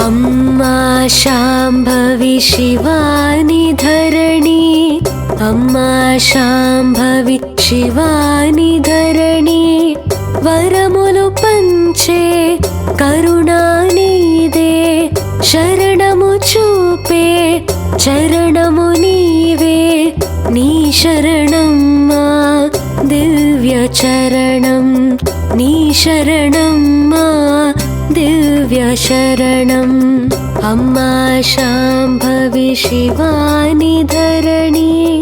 अम्मा शाम्भवी शिवानि धरणी, अम्मा शाम्भवी शिवानि धरणी, वरमुलु पंचे करुणानिदे, शरणमु चूपे चरणमु नीवे, नी शरणम्मा दिव्य चरणं, नी शरणम्मा दिव्य शरणम्। अम्मा शाम्भवी शिवानि धरणी,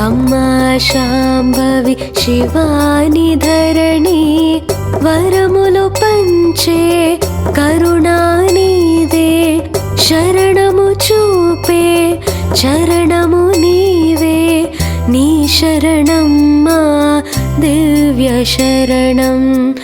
अम्मा शाम्भवी शिवानि धरणी, वरमुलु पंचे करुणानिदे, शरणमु चूपे चरणमु नीवे, नी शरणम्मा दिव्य शरणम्।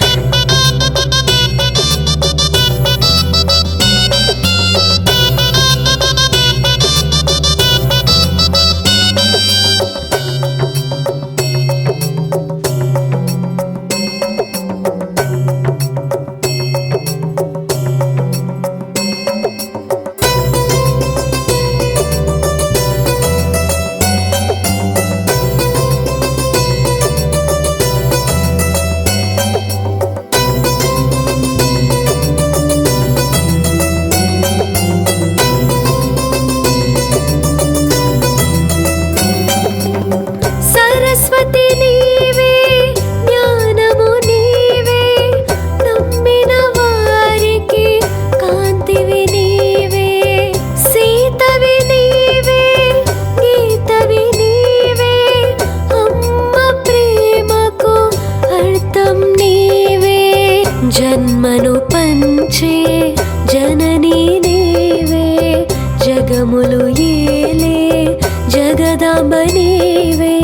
जन्मनु पंचे जननी नीवे, जगमुलु येले जगदांब नीवे,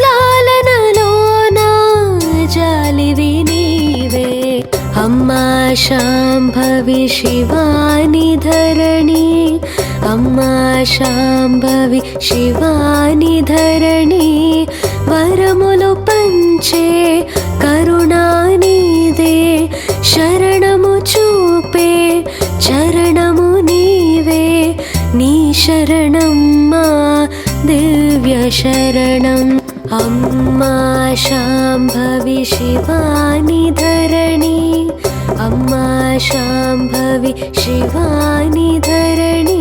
लालनलोना जालिवि नीवे। अम्मा शाम्भवी शिवानि धरणी, अम्मा शाम्भवी शिवानि धरणी, वरमुलु पंचे करुणानिदे, शरणमु चूपे चरणमु नीवे, नी शरणम्मा दिव्य शरणम्। अम्मा शाम्भवी शिवानि धरणी, अम्मा शाम्भवी शिवानि धरणी।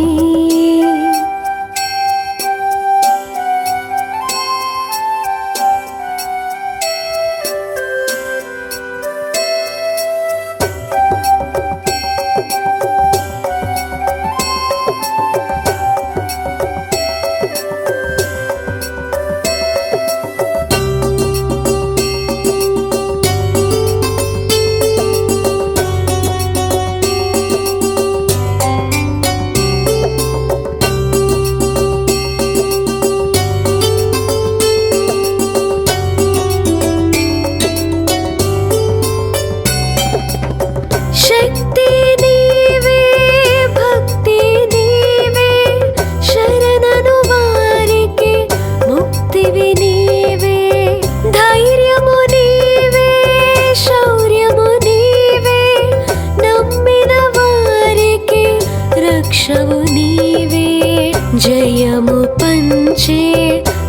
जयमु पंचे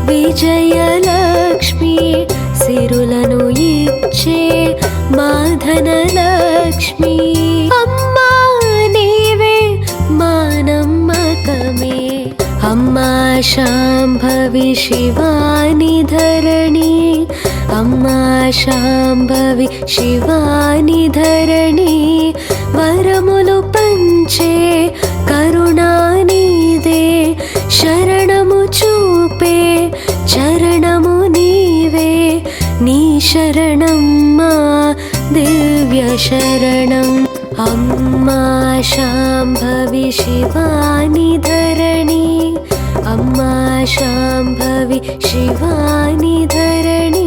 विजयलक्ष्मी, सिरुలను इच्चे माधनलक्ष्मी। अम्मा नीवे मा नम्मकमे, अम्मा शाम्भवी शिवानि धरणी, अम्मा शाम्भवी शिवानि धरणी, वरमुलु पंचे करुणानिदे, शरणमु चूपे चरणमु नीवे, नी शरणम्मा दिव्य शरणम्। अम्मा शाम्भवी शिवानि धरणी, अम्मा शाम्भवी शिवानि धरणी।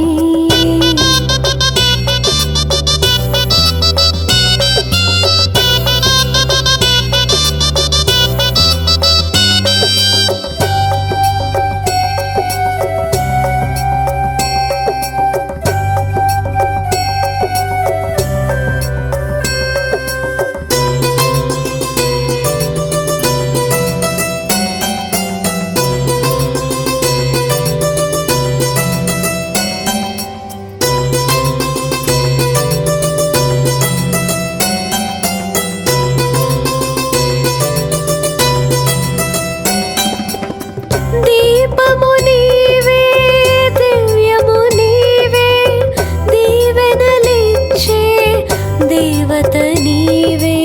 నీవే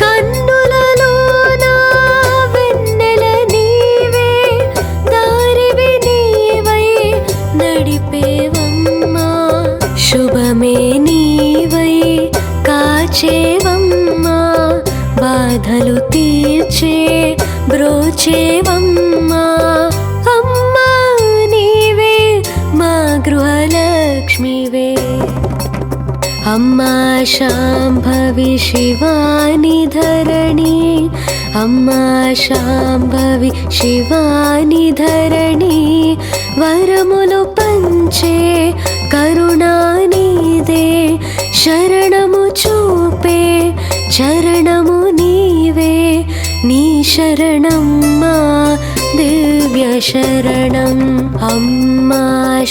కన్నులలోన వెన్నెల నీవే దారివి నీవై నడిపేవమ్మా శుభమే నీవై కాచేవమ్మా బాధలు తీర్చే బ్రోచేవమ్మా అమ్మా నీవే మా గృహలక్ష్మివే అమ్మా శాంభవి శివాని ధరణి అమ్మా శాంభవి శివాని ధరణి వరములు పంచే కరుణానిదే శరణము చూపే చరణము నీవే నీ శరణం మా దివ్య శరణం అమ్మా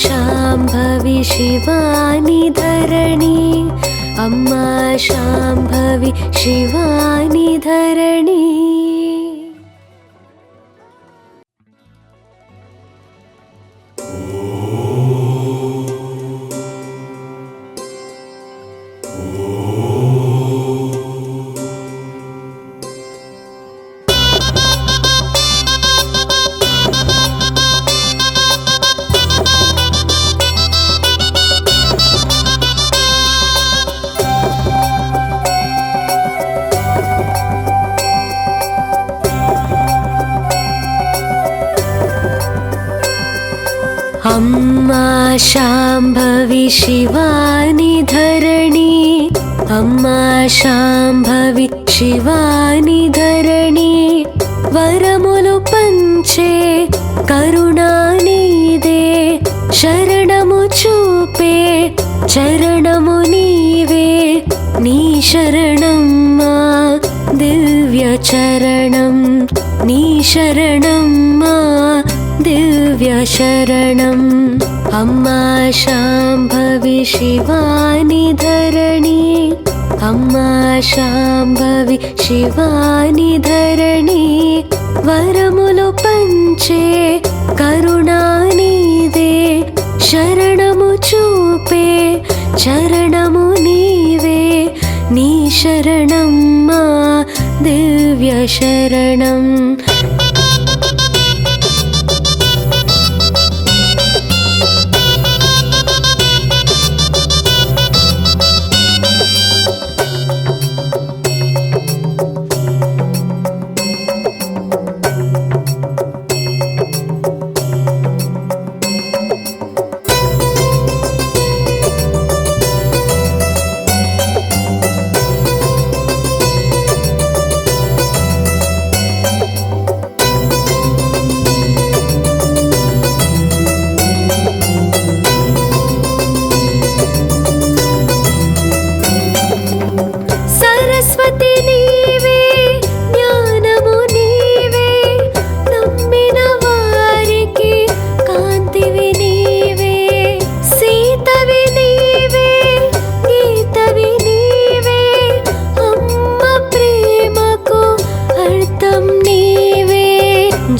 శాంభవి శివాని ధరణి అమ్మా శాంభవి శివాని ధరణి అమ్మా శాంభవి శివాని ధరణి అమ్మా శాంభవి శివాని ధరణి వరములు పంచే కరుణానిదే శరణము చూపే చరణము నీవే నీ శరణం మా దివ్య చరణం నీ శరణం మా దివ్య శరణం అమ్మా శాంభవి శివాని ధరణి అమ్మా శాంభవి శివాని ధరణి వరములు పంచే కరుణానిదే శరణము చూపే చరణము నీవే నీ శరణం మా దివ్య శరణం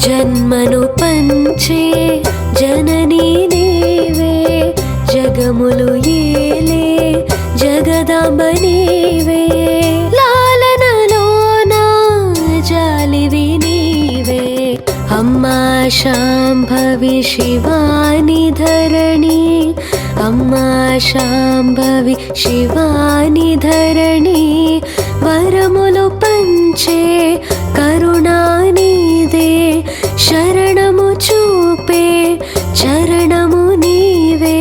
జన్మను పంచే జననీ నీవే జగములు ఏలే జగదాంబ నీవే లాలనలోన జాలివి నీవే అమ్మా శాంభవి శివాని ధరణి అమ్మా శాంభవి శివాని ధరణి వరములు పంచే కరుణానిదే శరణము చూపే చరణము నీవే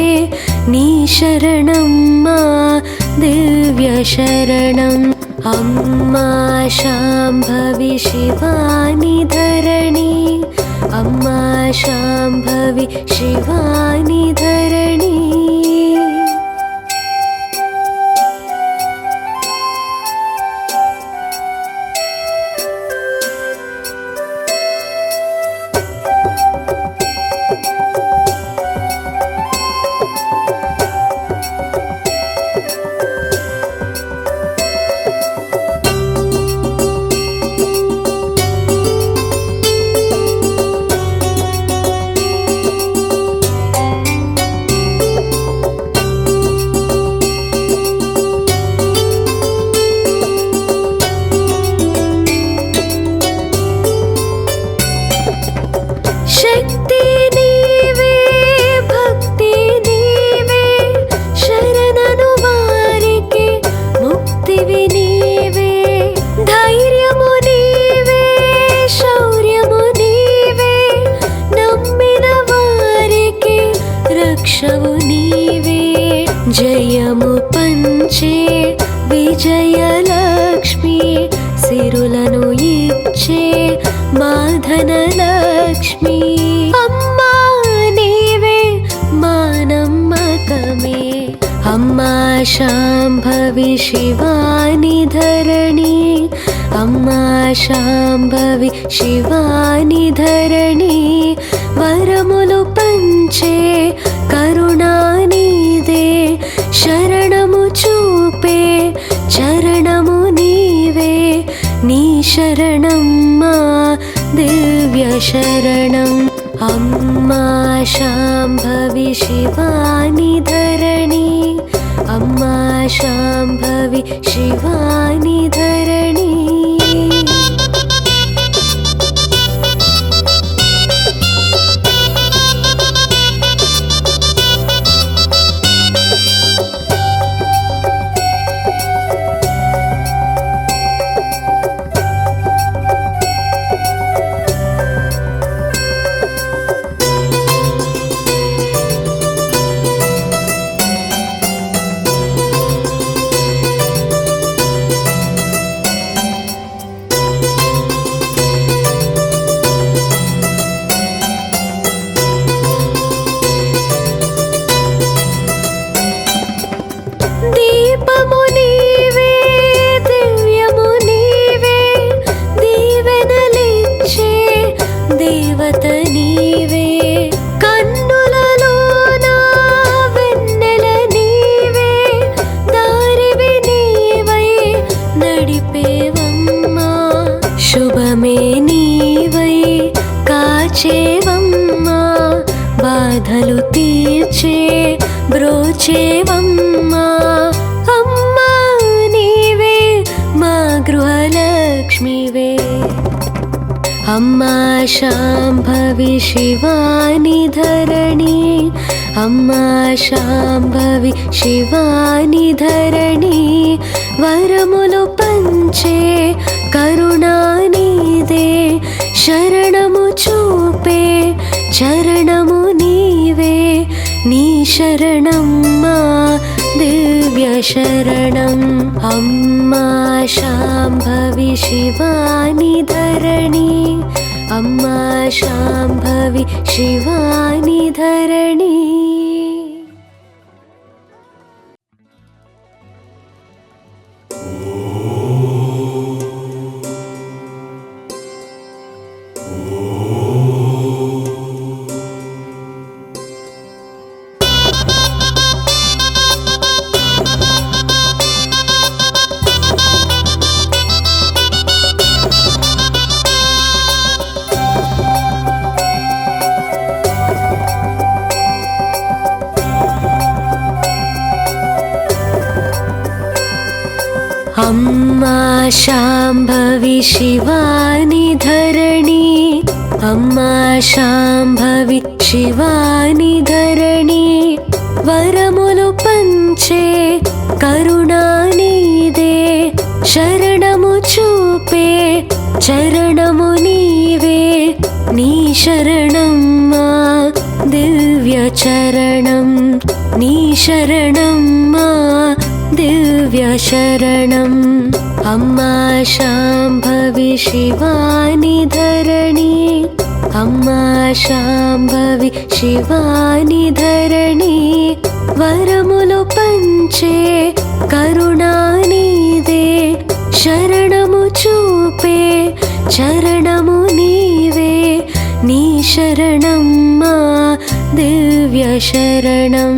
నీ శరణం మా దివ్య శరణం అమ్మా శాంభవి శివాని ధరణి అమ్మా శాంభవి శివాని ధరణి భాగ్యలక్ష్మి సిరులను ఇచ్చే మా ధనలక్ష్మి అమ్మా నీవే మా నమ్మకమే అమ్మా శాంభవి శివాని ధరణి అమ్మా శాంభవి శివాని ధరణి వరములు పంచే కరుణానిదే శరణము చూపే చరణము నీవే నీ శరణం మా దివ్య శరణం అమ్మా శాంభవి శివాని ధరణి అమ్మా శాంభవి శివాని ధరణి దీపము నీవే దివ్యము నీవే దీవెనలిచ్చే దేవత నీవే కన్నులలోన వెన్నెల నీవే దారివి నీవై నడిపేవమ్మా శుభమే నీవై కాచేవమ్మా బాధలు తీర్చే బ్రోచేవమ్మా అమ్మా నీవే మా గృహలక్ష్మివే అమ్మా శాంభవి శివాని ధరణి అమ్మా శాంభవి శివాని ధరణి వరములు పంచే కరుణానిదే శరణము చూపే చరణము నీవే నీ శరణం మా దివ్య శరణం అమ్మా శాంభవి శివాని ధరణి అమ్మా శాంభవి శివాని ధరణి అమ్మా శాంభవి శివాని ధరణి అమ్మా శాంభవి శివాని ధరణి వరములు పంచే కరుణానిదే శరణము చూపే చరణము నీవే నీ శరణం మా దివ్య చరణం నీ శరణం మా దివ్య శరణం అమ్మా శాంభవి శివాని ధరణి అమ్మా శాంభవి శివాని ధరణి వరములు పంచే కరుణానిదే శరణము చూపే చరణము నీవే నీ శరణం మా దివ్య శరణం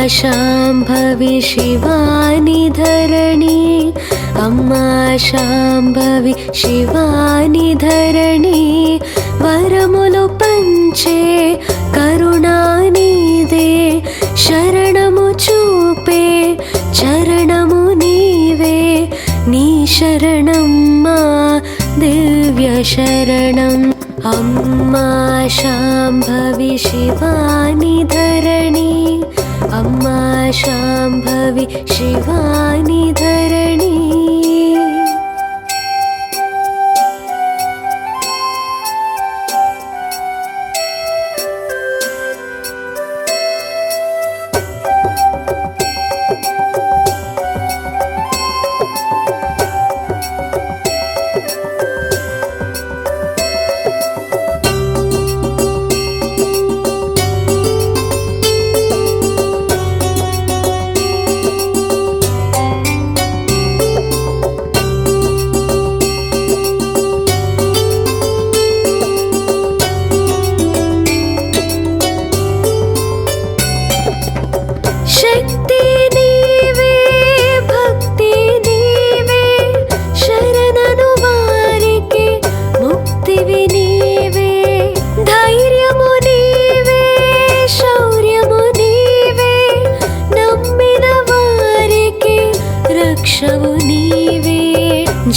शाम्भवी शिवानि धरणी अम्मा शाम्भवी शिवानि धरणी वरमुलु पंचे करुणानिदे शरणमु चूपे चरणमु नीवे नी शरणम्मा दिव्य शरणम् अम्मा शाम्भवी शिवानि धरणी अम्मा शाम्भवी शिवानि धरणी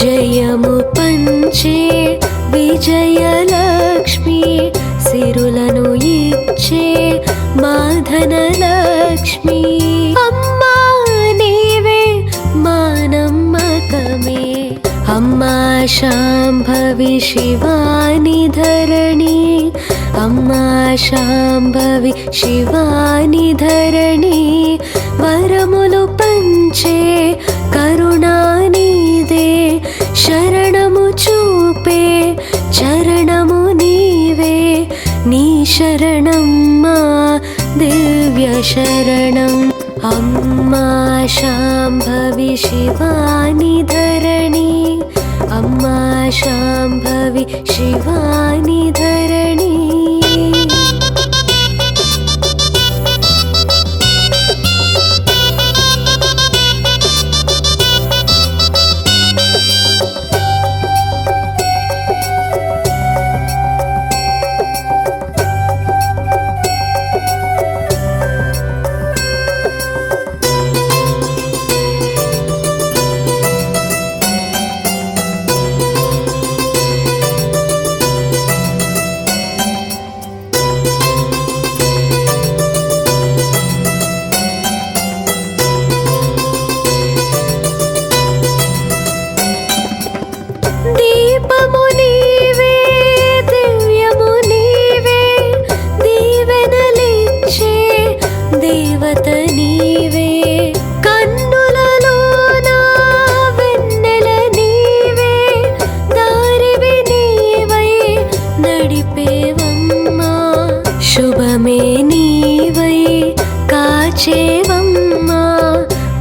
जयमु पंचे विजयलक्ष्मी सिरुलनु इच्चे माधनलक्ष्मी अम्मा नीवे मानम्मकमे अम्मा शाम्भवी शिवानि धरणी अम्मा शाम्भवी शिवानि धरणी वरमुलु पंचे करुणानिदे शरणमु चूपे चरणमु नीवे नी शरणम्मा दिव्य शरणम् अम्मा शाम्भवी शिवानि धरणी अम्मा शाम्भवी शिवानि धरणी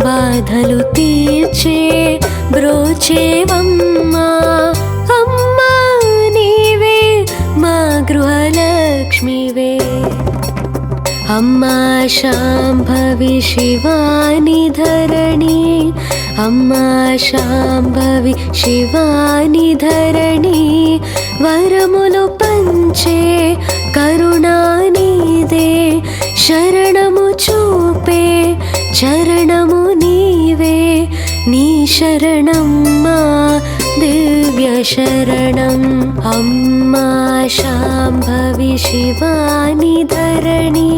బాధలు తీర్చే బ్రోచేవమ్మా అమ్మా నీవే మా గృహలక్ష్మివే అమ్మా శాంభవి శివాని ధరణి అమ్మా శాంభవి శివాని ధరణి వరములు పంచే కరుణానిదే శరణము చూపే చరణము నీవే నీ శరణమ్మా దివ్య శరణం అమ్మా శాంభవి శివాని ధరణి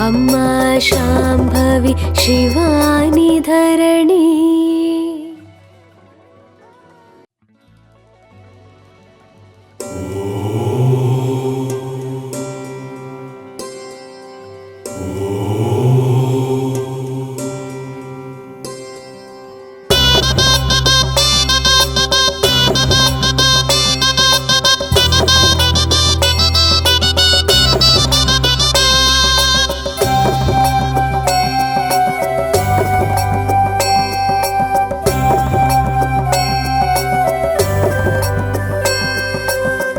అమ్మా శాంభవి శివాని ధరణి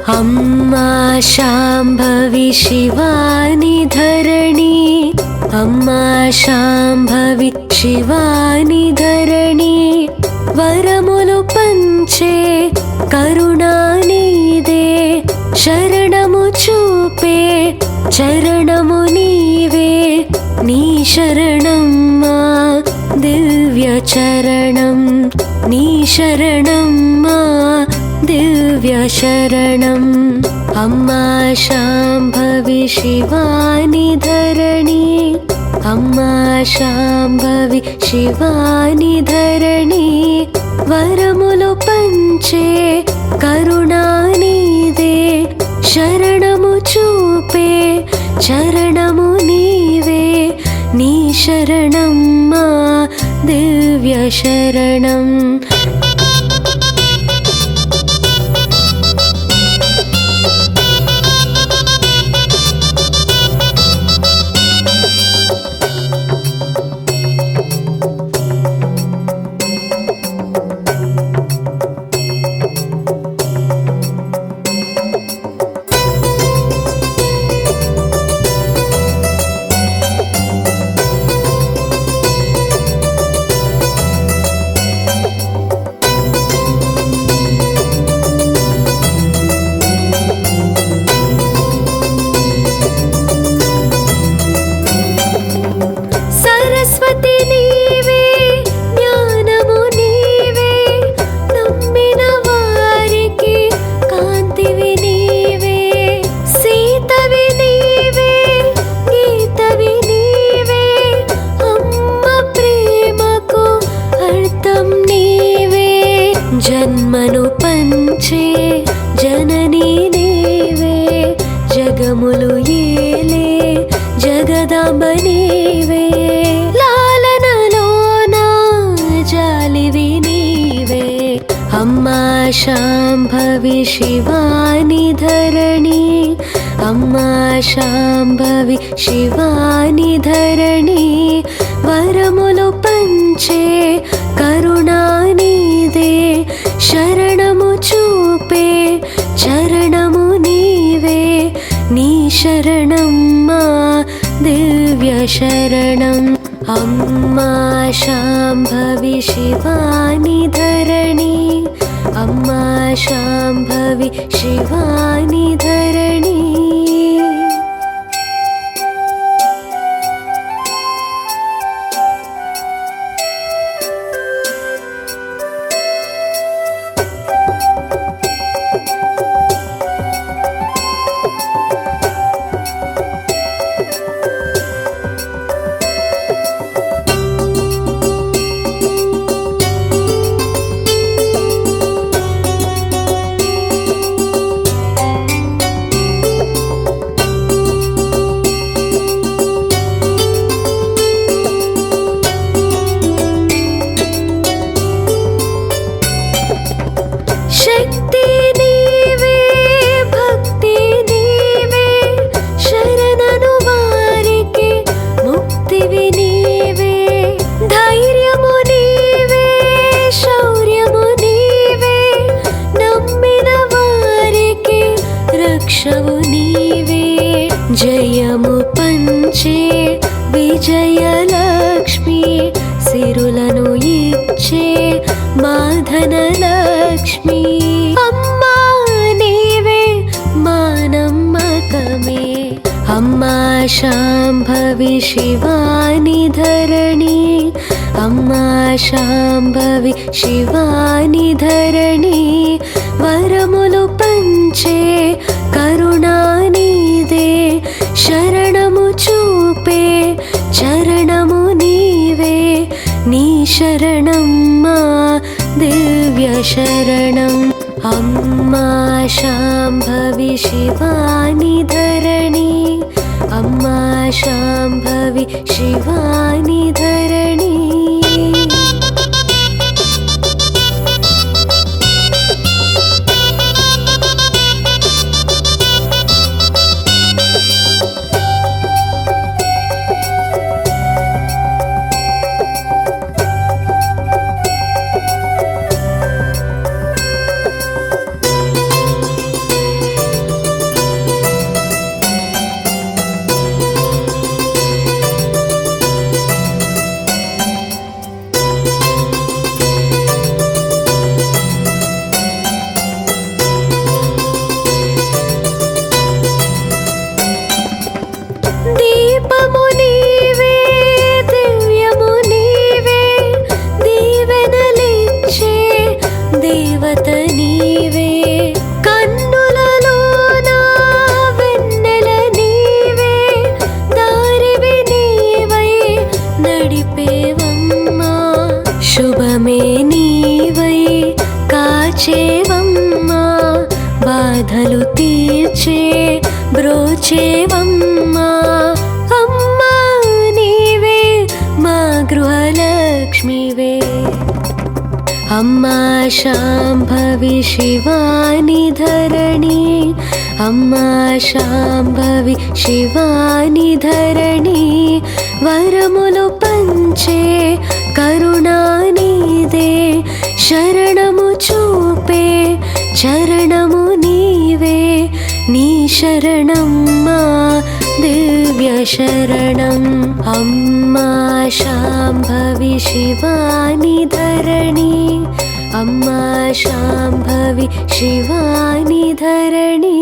अम्मा शांभवी शिवानि धरणि अम्मा शाम्भवी शिवानि धरणी वरमुलु पंचे करुणानिदे शरणमु चूपे चरणमु नीवे नी शरणम्मा दिव्य चरणं नी शरणम्मा दिव्य शरणम् अम्मा शाम्भवी शिवानि धरणी अम्मा शाम्भवी शिवानि धरणी वरमुलु पंचे करुणानिदे शरणमु चूपे चरणमु नीवे नी शरणम्मा दिव्य शरणम् जन्मनु पंचे जननी नीवे जगमुलु येले जगदांब नीवे लालनलोना जालिवि नीवे अम्मा शाम्भवी शिवानि धरणी अम्मा शाम्भवी शिवानि धरणी वरमुलु पंचे करुणानिदे शरणमु चूपे चरणमु नीवे नी शरणम्मा दिव्य शरणम् अम्मा शाम्भवी शिवानि धरणी अम्मा शाम्भवी शिवानि धरणी जयमु पंचे विजयलक्ष्मी सिरुलनु इच्चे माधनलक्ष्मी अम्मा नीवे मानम्मकमे अम्मा शाम्भवी शिवानि धरणी अम्मा शाम्भवी शिवानि धरणी वरमुलु पंचे करुणानिदे शरणमु चूपे चरणमु नीवे नी शरणम्मा दिव्य शरणम् अम्मा शाम्भवी शिवानि धरणी अम्मा शाम्भवी शिवानि धरणी నీవై కాచేవమ్మా బాధలు తీర్చే బ్రోచేవమ్మా అమ్మా నీవే మా గృహలక్ష్మివే అమ్మా శాంభవి శివాని ధరణి అమ్మా శాంభవి శివాని ధరణి వరములు పంచే కరుణానిదే శరణము చూపే చరణము నీవే నీ శరణం మా దివ్య శరణం అమ్మా శాంభవి శివాని ధరణి అమ్మా శాంభవి శివాని ధరణి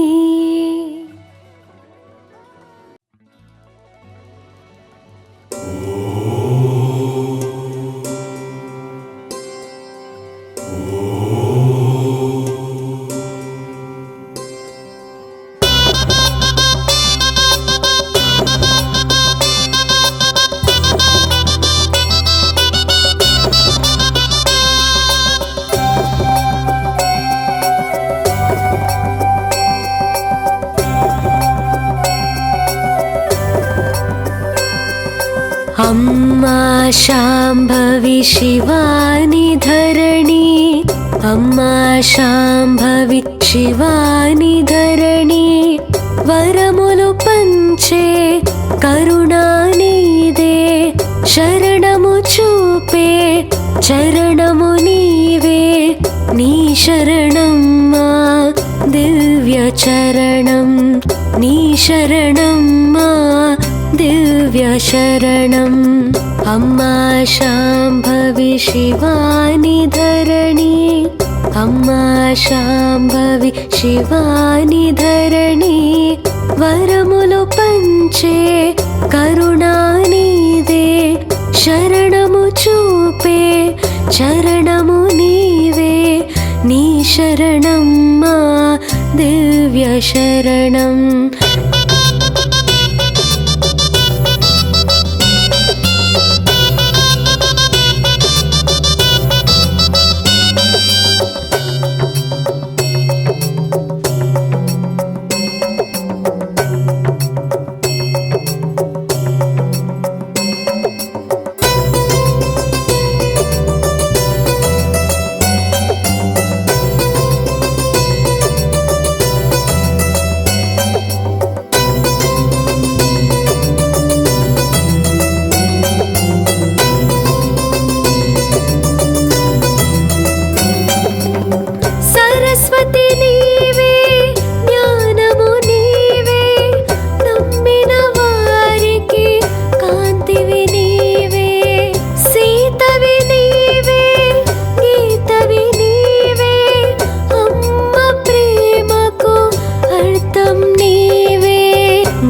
అమ్మా శాంభవి శివాని ధరణి అమ్మా శాంభవి శివాని ధరణి వరములు పంచే కరుణానిదే శరణము చూపే చరణము నీవే నీ శరణం మా దివ్య చరణం నీ శరణం మా దివ్య శరణం అమ్మా శాంభవి శివాని ధరణి అమ్మా శాంభవి శివాని ధరణి వరములు పంచే కరుణానిదే శరణము చూపే చరణము నీవే నీ శరణం మా దివ్య శరణం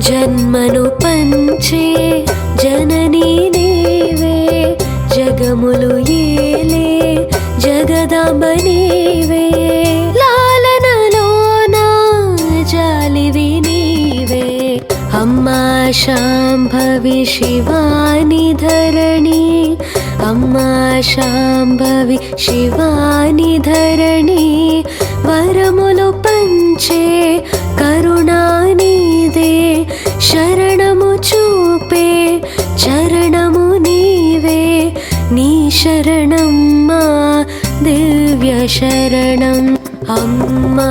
జన్మను పంచే జననీ నీవే జగములు ఏలే జగదాంబ నీవే లాలనలోన జాలివి నీవే అమ్మా శాంభవి శివాని ధరణి అమ్మా శాంభవి శివాని ధరణి వరములు పంచే కరుణానిదే శరణము చూపే చరణము నీవే నీ శరణం మా దివ్య శరణం అమ్మా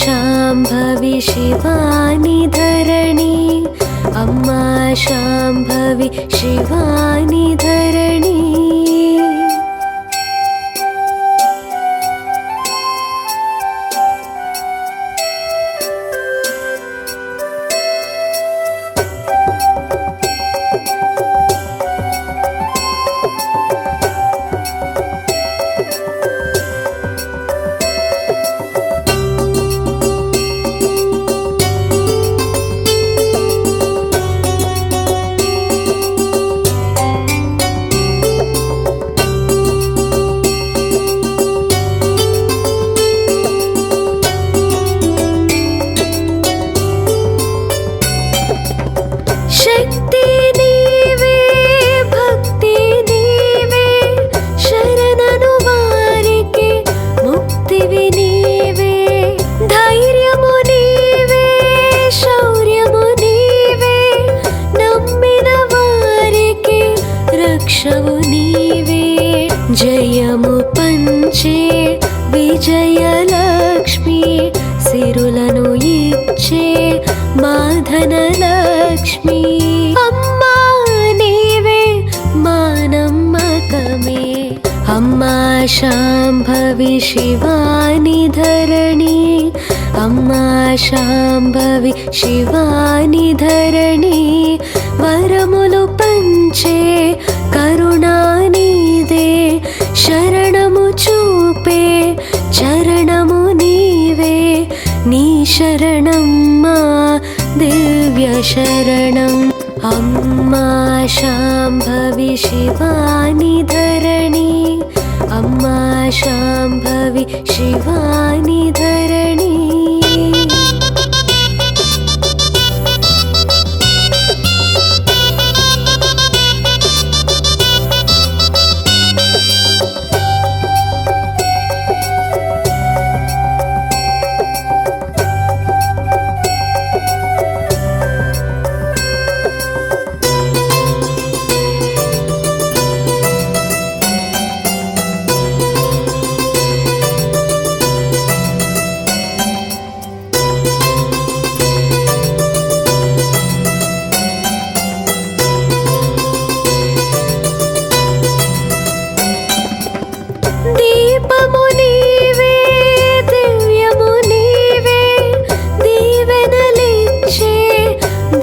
శాంభవి శివాని ధరణి అమ్మా శాంభవి శివాని ధరణి పంచే విజయలక్ష్మి సిరులను ఇచ్చే మాధనలక్ష్మి అమ్మా నీవే మా నమ్మకమే అమ్మా శాంభవి శివాని ధరణి అమ్మా శాంభవి శివాని ధరణి వరములు పంచే కరుణానిదే శరణము చూపే చరణము నీవే నీ శరణం మా దివ్య శరణం అమ్మా శాంభవి శివాని ధరణి అమ్మా శాంభవి శివాని ధరణి దీపము నీవే దివ్యము నీవే దీవెనలిచ్చే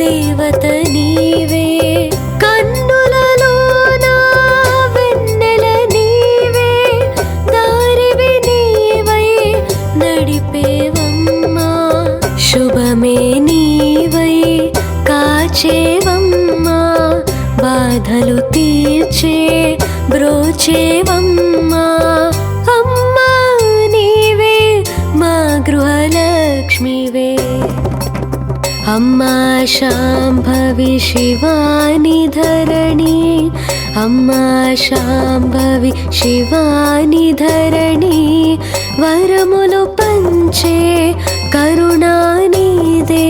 దేవత నీవే కన్నులలోన వెన్నెల నీవే దారివి నీవై నడిపేవమ్మా శుభమే నీవై కాచేవమ్మా బాధలు తీర్చే బ్రోచేవమ్మా అమ్మా నీవే మా గృహలక్ష్మివే అమ్మా శాంభవి శివాని ధరణి అమ్మా శాంభవి శివాని ధరణి వరములు పంచే కరుణానిదే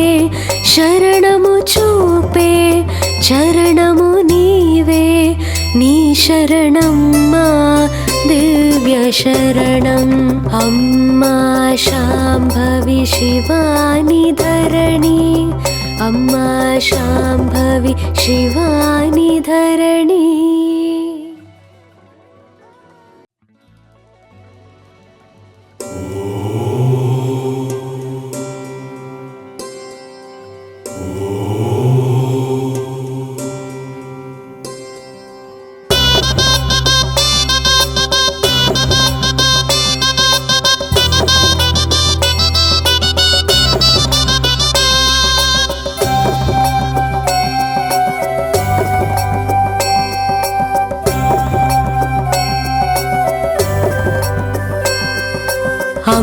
శరణము చూపే చరణము నీవే నీ శరణం మా దివ్య శరణం అమ్మా శాంభవి శివాని ధరణి అమ్మా శాంభవి శివాని ధరణి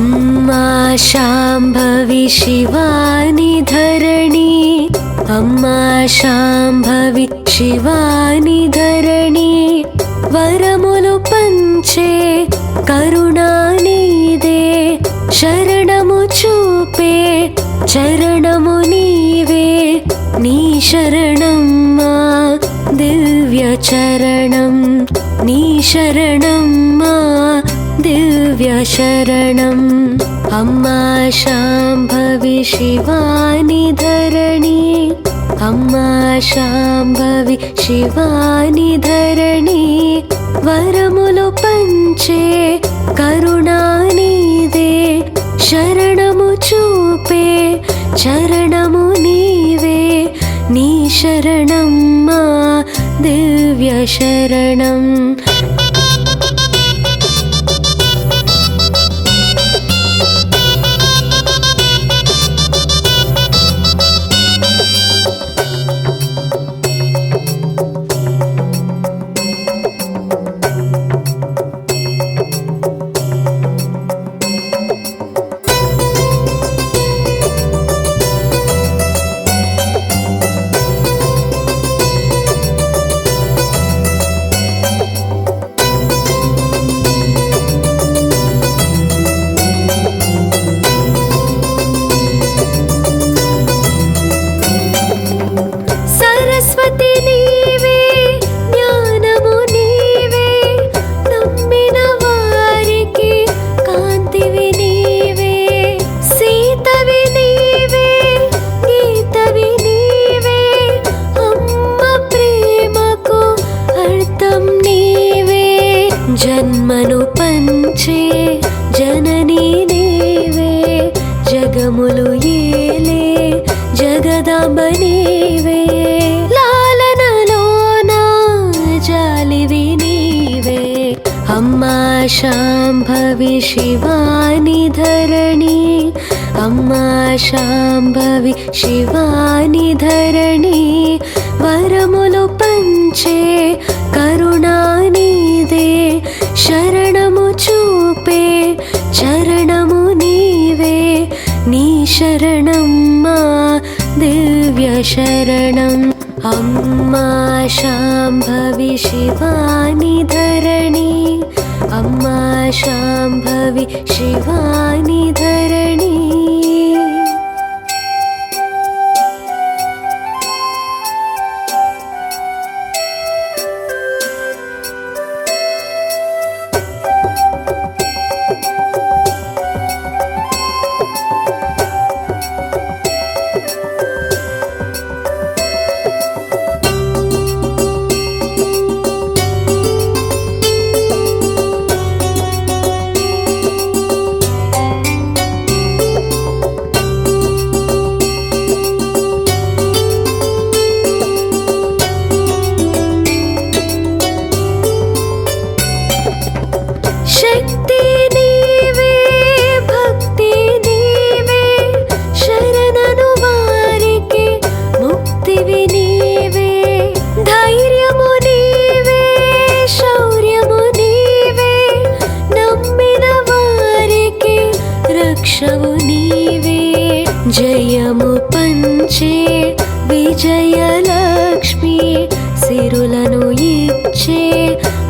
అమ్మా శాంభవి శివాని ధరణి అమ్మా శాంభవి శివాని ధరణి వరములు పంచే కరుణానిదే శరణము చూపే చరణము నీవే నీ శరణం మా దివ్య చరణం నీ శరణం మా దివ్య శరణం అమ్మా శాంభవి శివాని ధరణి అమ్మా శాంభవి శివాని ధరణి వరములు పంచే కరుణానిదే శరణము చూపే చరణము నీవే నీ శరణం మా దివ్య శరణం शाम्भवी शिवानि धरणी अम्मा शाम्भवी शिवानि धरणी वरमुलु पंचे करुणानिधे शरणमु चूपे चरणमु नीवे नी शरणम्मा दिव्य शरणम् अम्मा शाम्भवी शिवानि धरणी अम्मा शाम्भवी शिवानि धरणी जयमु पंचे विजयलक्ष्मी सिरुलनु इच्चे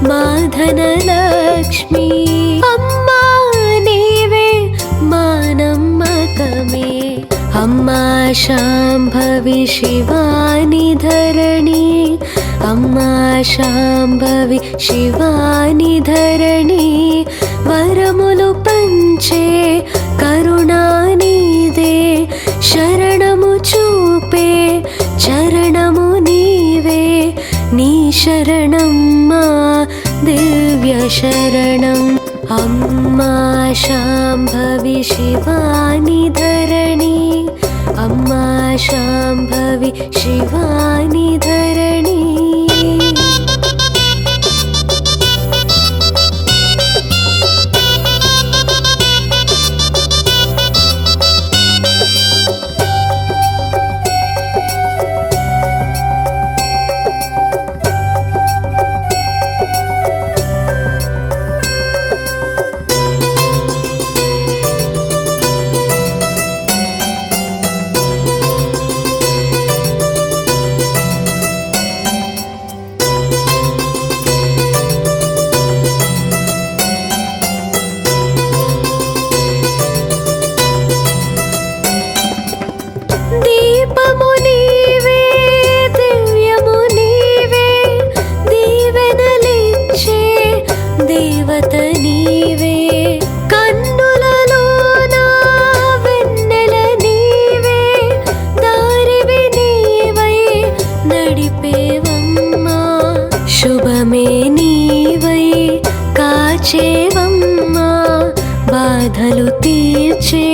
माधनलक्ष्मी अम्मा नीवे मानम्मकमे अम्मा शाम्भवी शिवानि धरणी अम्मा शाम्भवी शिवानि धरणी वरमुलु पंचे करुणानिधे शरणमु चूपे चरणमु नीवे नी शरणम्मा दिव्य शरणम् अम्मा शाम्भवी शिवानि धरणी अम्मा शाम्भवी शिवानि धरणी బాధలు తీర్చే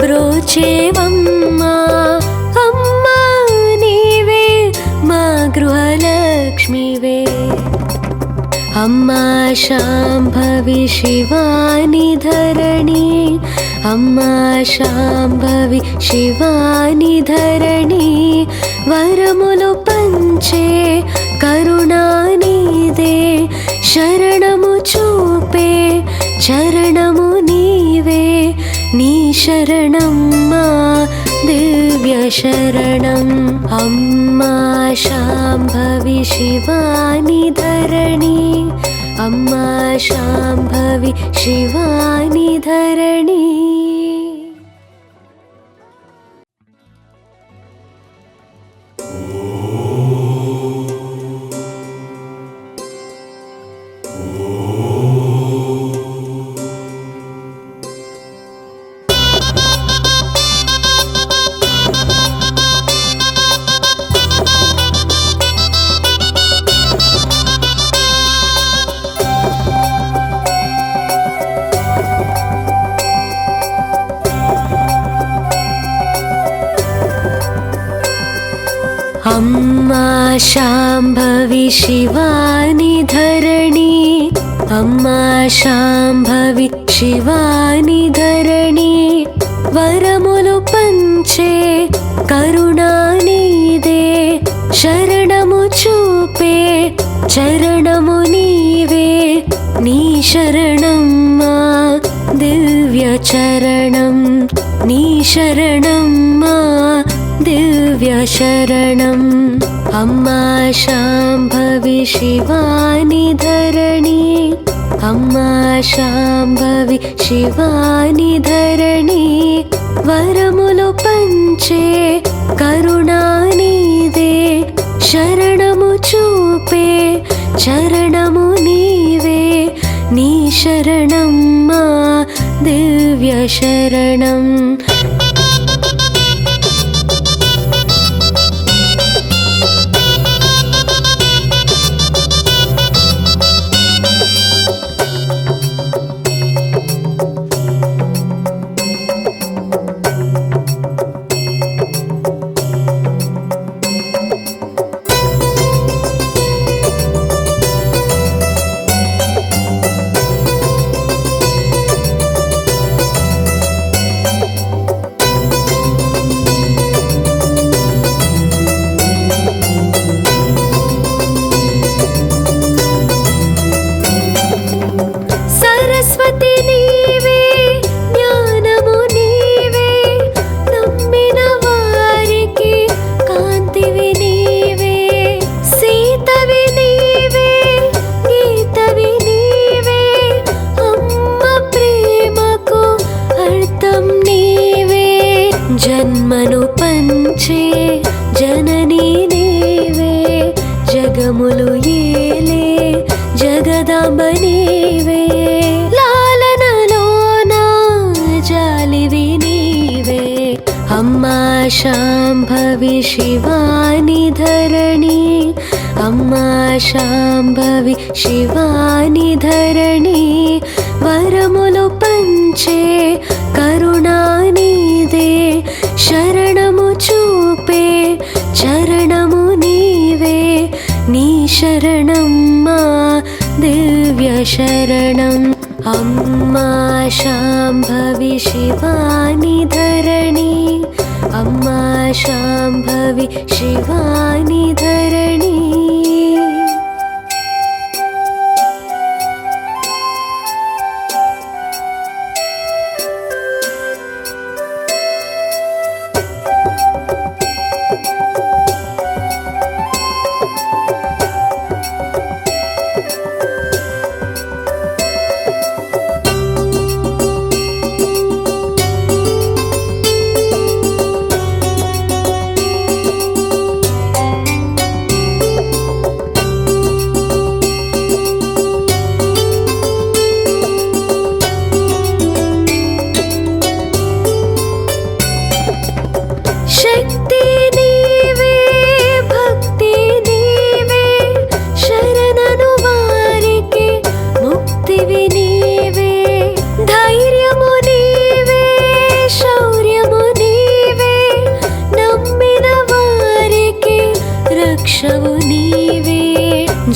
బ్రోచేవమ్మా అమ్మా నీవే మా గృహలక్ష్మివే అమ్మా శాంభవి శివాని ధరణి అమ్మా శాంభవి శివాని ధరణి వరములు పంచే కరుణానిదే శరణము చూపే చరణము నీవే నీ శరణమ్మా దివ్య శరణం అమ్మా శాంభవి శివాని ధరణి అమ్మా శాంభవి శివాని ధరణి అమ్మా శాంభవి శివాని ధరణి अम्मा शाम्भवी शिवानि धरणी वरमुलु पंचे करुणानिदे शरणमु चूपे चरणमु नीवे नी शरणम्मा दिव्य चरणं नी शरणम्मा दिव्य शरणम् अम्मा शाम्भवी शिवानि धरणी अम्मा शाम्भवी शिवानि धरणी वरमुलु पंचे करुणानिदे शरणमु चूपे चरणमु नीवे नी शरणम्मा दिव्य शरणम् जन्मनु पंचे जननी नीवे जगमुलु येले जगदांब नीवे लालनलोना जालिवि नीवे अम्मा शाम्भवी शिवानि धरणी अम्मा शाम्भवी शिवानि धरणी वरमुलु पंचे करुणानिदे शरणमु चूपे चरणमु नीवे नी शरणम्मा दिव्य शरणम् अम्मा शाम्भवी शिवानि धरणी अम्मा शाम्भवी शिवानि धरणी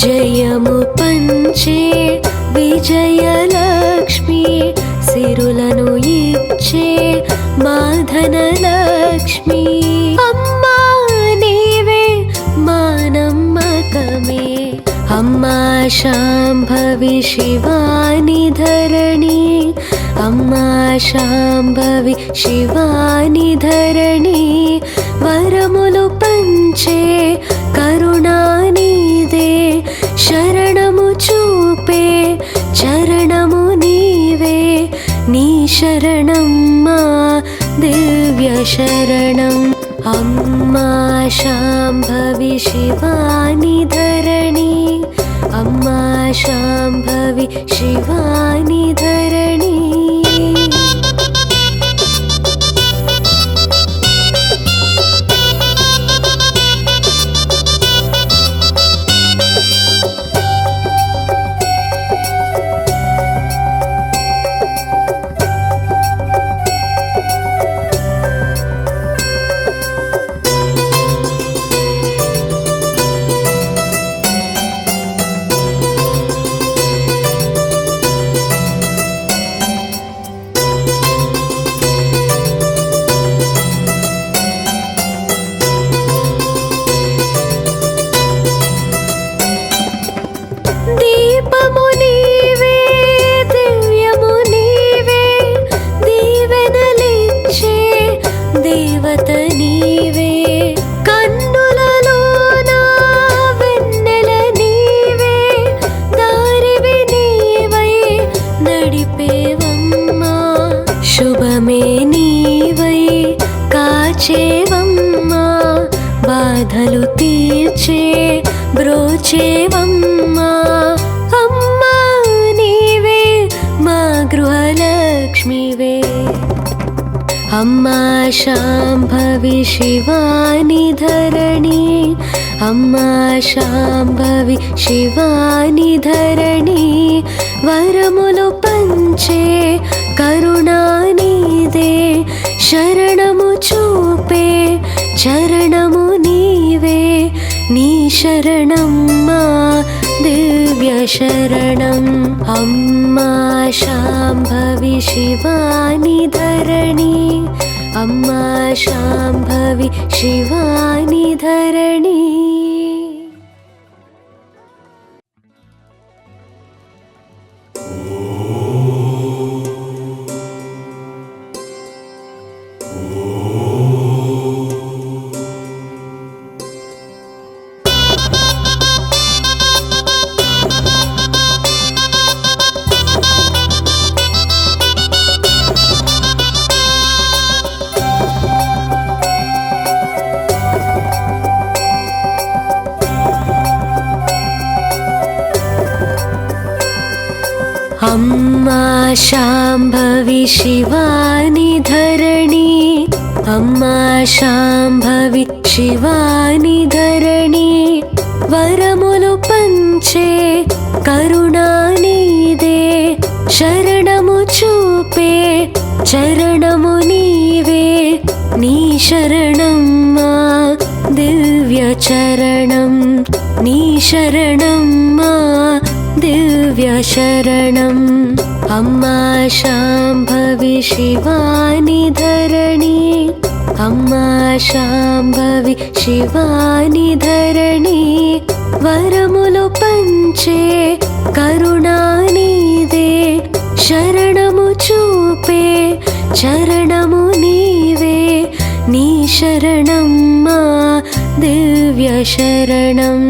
जयमु पंचे विजयलक्ष्मी सिरुलनु इच्चे माधनलक्ष्मी अम्मा नीवे मानम्मकमे अम्मा शाम्भवी शिवानि धरणी अम्मा शाम्भवी शिवानि धरणी वरमुलु पंचे करुणानिदे शरणमु चूपे चरणमु नीवे नी शरणम्मा दिव्य शरणम् अम्मा शाम्भवी शिवानि धरणी अम्मा शाम्भवी शिवानि धरणी लक्ष्मीवे अम्मा शाम्भवी शिवानि धरणी अम्मा शाम्भवी शिवानि धरणी वरमुलु पंचे करुणानिदे शरणमु चूपे चरणमु नीवे नी शरणम्मा दिव्य शरणम् अम्मा शाम्भवी शिवानि धरणी अम्मा शाम्भवी शिवानि धरणी अम्मा शाम्भवी शिवानि धरणी अम्मा शाम्भवी शिवानि धरणी वरमुलु पंचे करुणानिदे शरणमु चूपे चरणमु नीवे नी शरणम्मा दिव्य चरणम् नी शरणम्मा दिव्य शरणम् अम्मा शाम्भवी शिवानि धरणी अम्मा शाम्भवी शिवानि धरणी वरमुलु पंचे करुणानिदे शरणमु चूपे चरणमु नीवे नी शरणम्मा दिव्य शरणम्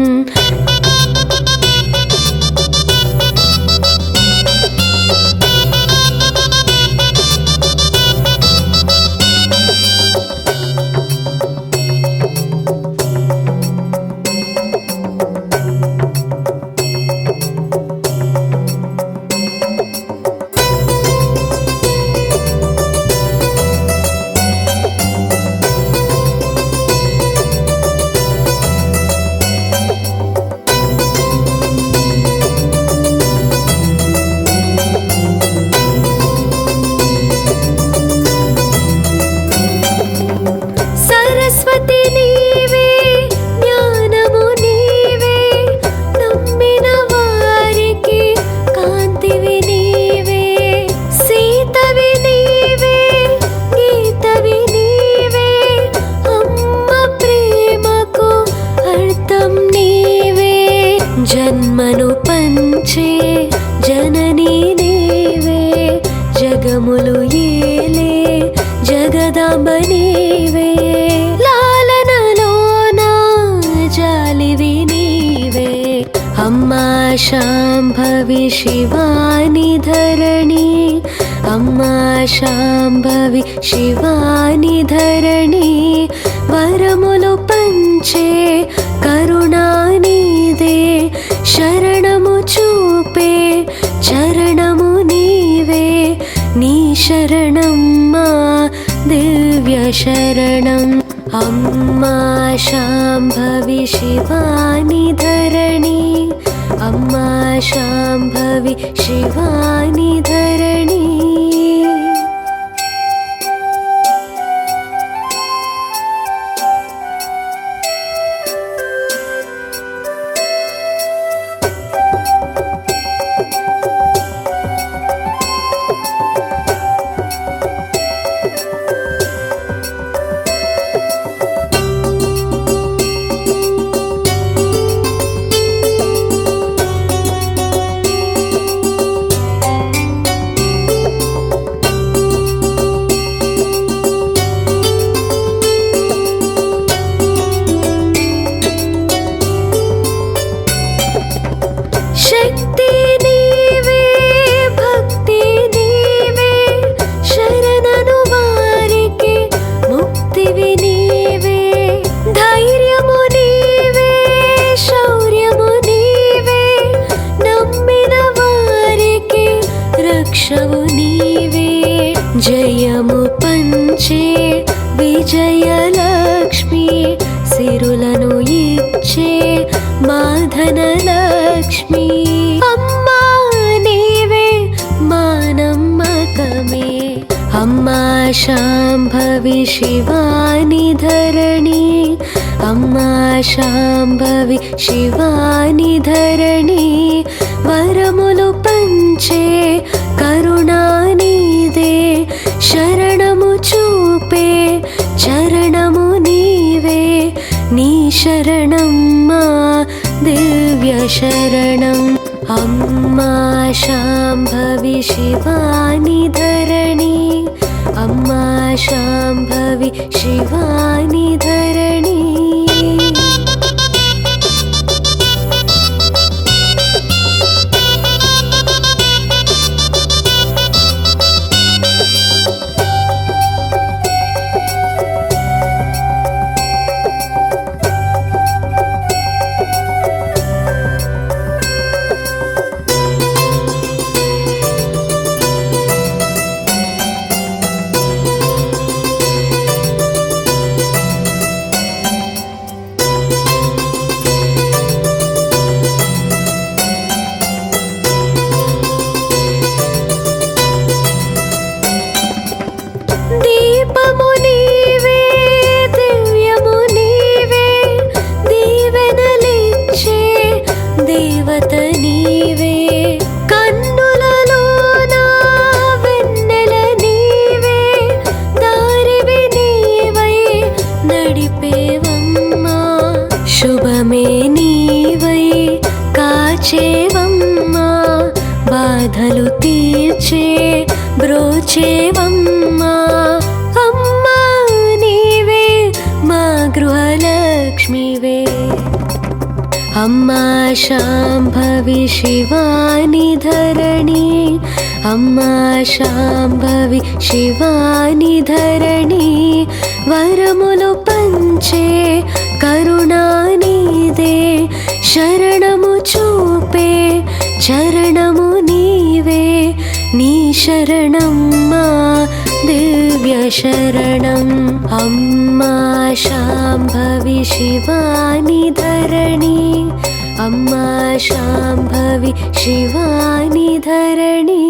जन्मनु पंचे जननी नीवे जगमुलु येले जगदांब नीवे लालनलोना जालिवि नीवे अम्मा शाम्भवी शिवानि धरणी अम्मा शाम्भवी शिवानि धरणी वरमुलु पंचे करुणानिदे शरणमु चूपे चरणमु नीवे नी शरणम्मा दिव्य शरणम् अम्मा शाम्भवी शिवानि धरणी अम्मा शाम्भवी शिवानि धरणी జయము పంచే విజయలక్ష్మి సిరులను ఇచ్చే మాధనలక్ష్మి అమ్మా నీవే మా నమ్మకమే అమ్మా శాంభవి శివాని ధరణి అమ్మా శాంభవి శివాని ధరణి వరములు పంచే కరుణానిదే శరణము చూపే చరణము నీవే నీ శరణం మా దివ్య శరణం అమ్మా శాంభవి శివాని ధరణి అమ్మా శాంభవి శివాని ధరణి దీపము నీవే దివ్యము నీవే దీవెనలిచ్చే దేవత నీవే కన్నులలోన వెన్నెల నీవే దారివి నీవై నడిపేవమ్మా శుభమే నీవై కాచేవమ్మా బాధలు తీర్చే బ్రోచేవమ్మా అమ్మా నీవే మా గృహలక్ష్మివే అమ్మా శాంభవి శివాని ధరణి అమ్మా శాంభవి శివాని ధరణి వరములు పంచే కరుణానిదే శరణము చూపే చరణము నీవే నీ శరణం మా దివ్య శరణం అమ్మా శాంభవి శివాని ధరణి అమ్మా శాంభవి శివాని ధరణి